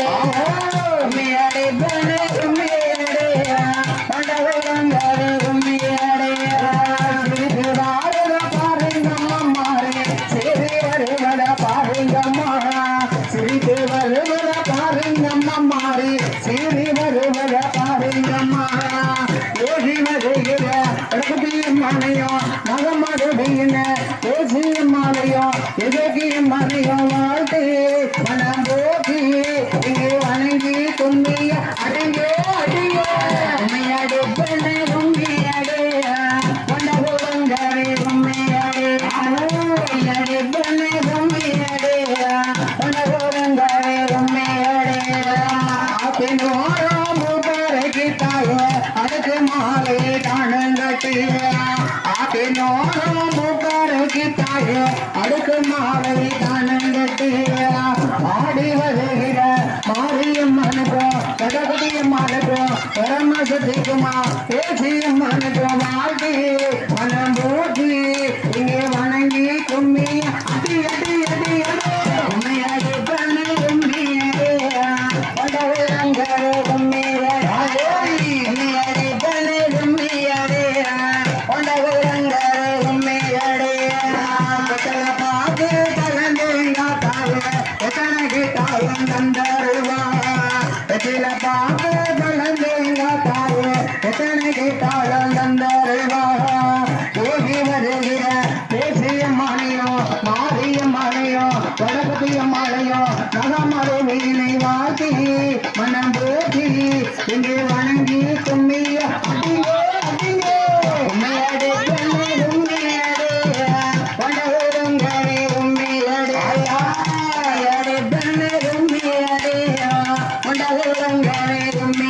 கும்மியடி பெண்ணே கும்மியடி கொண்டவரங்காரே கும்மியடி சிரித்து வாழுற பாருங்கம்மா மாறே சிரி வருவத பாருங்கம்மா சிரித்து வருவத பாருங்கம்மா மாறே சிரி வருவத பாருங்கம்மா ஏகி வருகிற மனையோ நகமருடின பேசிய மாலையோ எதற்கிய மனையோ வாழ்த்து மனம் போக்கி இங்கே வணங்கி கும்மிய அடியோ அடியோ கும்மியடி பெண்ணே கும்மியடி கொண்டகுலங்கரை கும்மியடி கும்மியடி பெண்ணே கும்மியடி கொண்டகுலங்கரை கும்மியடி ஆத்தினோரோ மூப்பரைக்கு தாயோ அதுக்கு மாலை தானங்கட்டிய ஆத்தினோரோ மூப்பரைக்கு தாயோ அடுக்கு மாலை தானங்கட்டிய ஆடி வருகிற மாரியம்மனுக்கோ கடகுடியம்மனுக்கோ பரமசதிக்குமா பேசியம்மனுக்கோ வாழ்த்தி மனம் போட்டி இங்கே வணங்கி கும்மி அடி அடி அடி கும்மியடி பண்ணு கும்மியடி கொண்டவரங்கரை கும்மியடி கும்மியடி பண்ணு கும்மியடி கொண்டவரங்கரை கும்மியடி கொத்தல பாக்கு கலந்துங்காத்தாவே எத்தனைக்கு தாயம் தந்தருவா எத்தில பாக்கு கலந்துங்காத்தாவே எத்தனைக்கு தாயம் தந்தருவா யோகி வருகிற பேசிய மாலையோ மாறிய மாலையோ வடபதிய மாலையோ நகமறு மீனை வாழ்த்தி மனம் போட்டி இங்கே வணங்கி கும்மிய அடியோ அடியோ கும்மியடி பெண்ணே கும்மியடி கொண்டவரங்கரை கும்மியடி அடி பெண்ணே கும்மியடி கொண்டவரங்கரை கும்மி